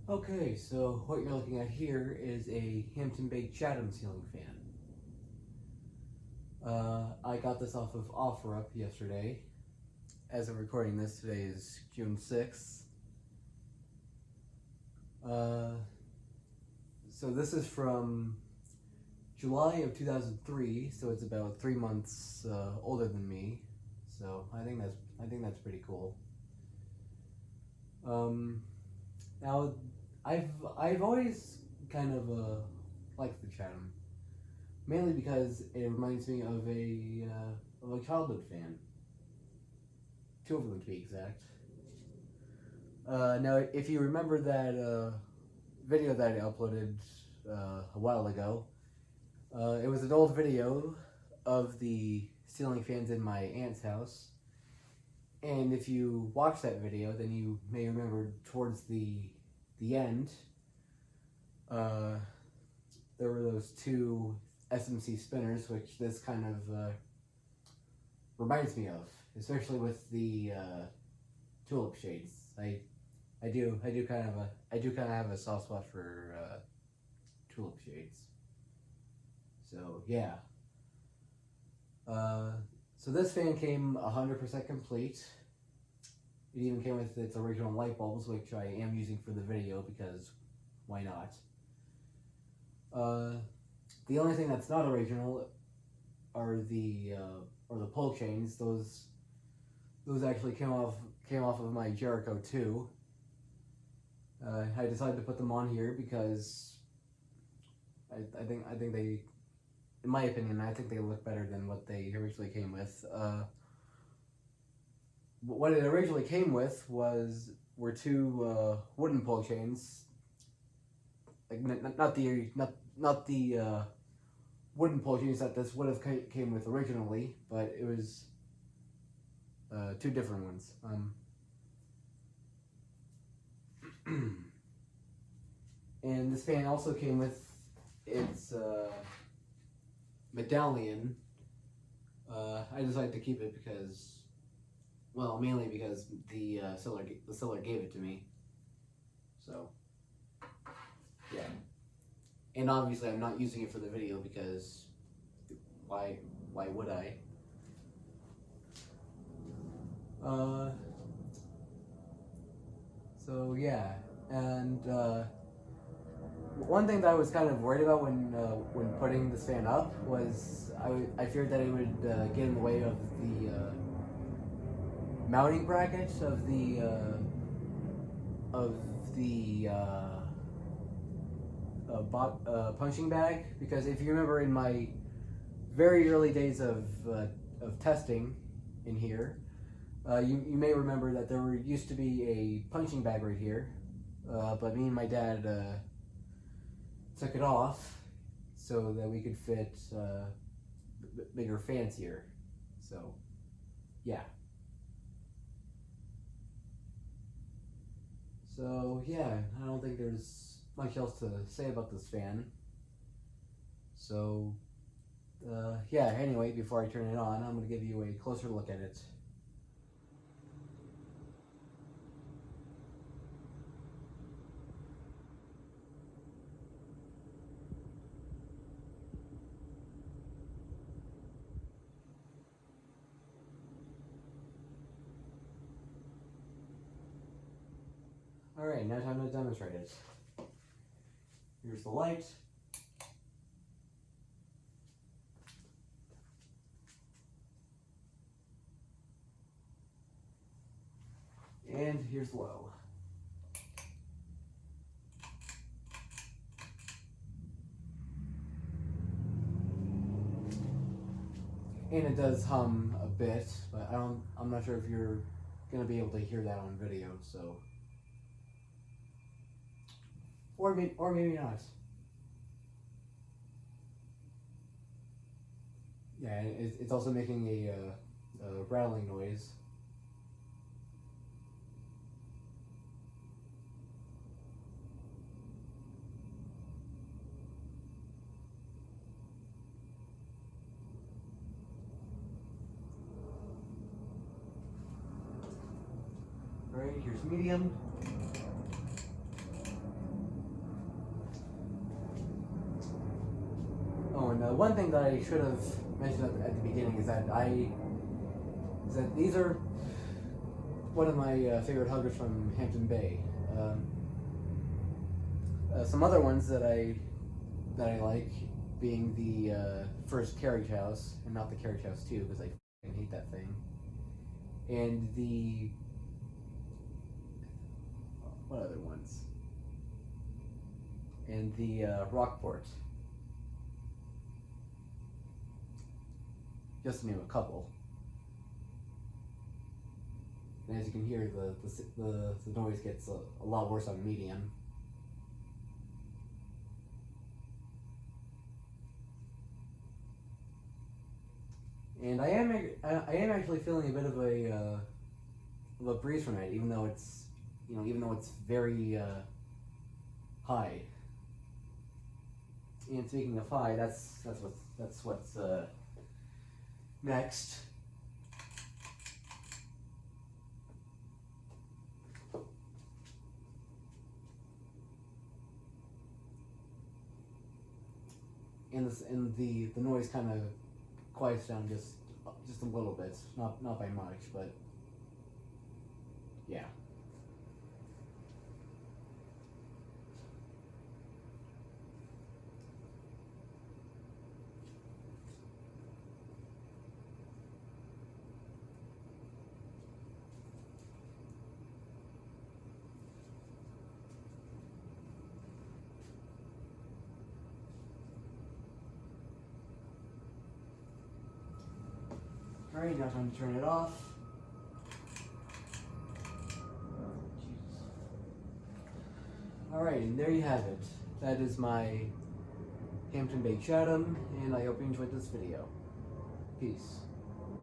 Okay, so what you're looking at here is a Hampton-baked Chatham ceiling fan. I got this off of OfferUp yesterday. As I'm recording this, today is June 6th. So this is from July of 2003, so it's about 3 months older than me. So I think that's pretty cool. Now I've always kind of liked the Chatham, mainly because it reminds me of a childhood fan. Two of them to be exact. Now, if you remember that video that I uploaded a while ago, it was an old video of the ceiling fans in my aunt's house. And if you watch that video, then you may remember towards the end, there were those two SMC spinners, which this kind of reminds me of, especially with the tulip shades. I do kind of have a soft spot for tulip shades. So yeah. So this fan came 100% complete. It even came with its original light bulbs, which I am using for the video because why not? The only thing that's not original are the pull chains. Those actually came off of my Jericho 2. I decided to put them on here because I think they, in my opinion, I think they look better than what they originally came with. What it originally came with were two wooden pull chains, like not the wooden pull chains that this would have came with originally, but it was two different ones. And this fan also came with its medallion. I decided to keep it because, well, mainly because the seller gave it to me. So, yeah. And obviously I'm not using it for the video because why would I? So yeah, and one thing that I was kind of worried about when putting this fan up was I feared that it would get in the way of the mounting bracket of the punching bag, because if you remember in my very early days of testing in here, you may remember that there used to be a punching bag right here, but me and my dad took it off so that we could fit bigger fans here. So, yeah. So, yeah, I don't think there's much else to say about this fan. So, yeah, anyway, before I turn it on, I'm going to give you a closer look at it. Alright, now time to demonstrate it. Here's the light. And here's low. And it does hum a bit, but I'm not sure if you're gonna be able to hear that on video, so. Or maybe not. Yeah, it's also making a rattling noise. Alright, here's medium. and one thing that I should have mentioned at the beginning is that these are one of my favorite huggers from Hampton Bay. Some other ones that I like being the first carriage house, and not the carriage house 2 because I hate that thing, and the what other ones? And the Rockport. Just to name a couple. And as you can hear, the noise gets a lot worse on medium. And I am actually feeling a bit of a breeze from it, even though it's very high. And speaking of high, that's what's next. And the noise kind of quiets down just a little bit, not by much, but yeah. Alright, now time to turn it off. Alright, and there you have it. That is my Hampton Bay Chatham, and I hope you enjoyed this video. Peace.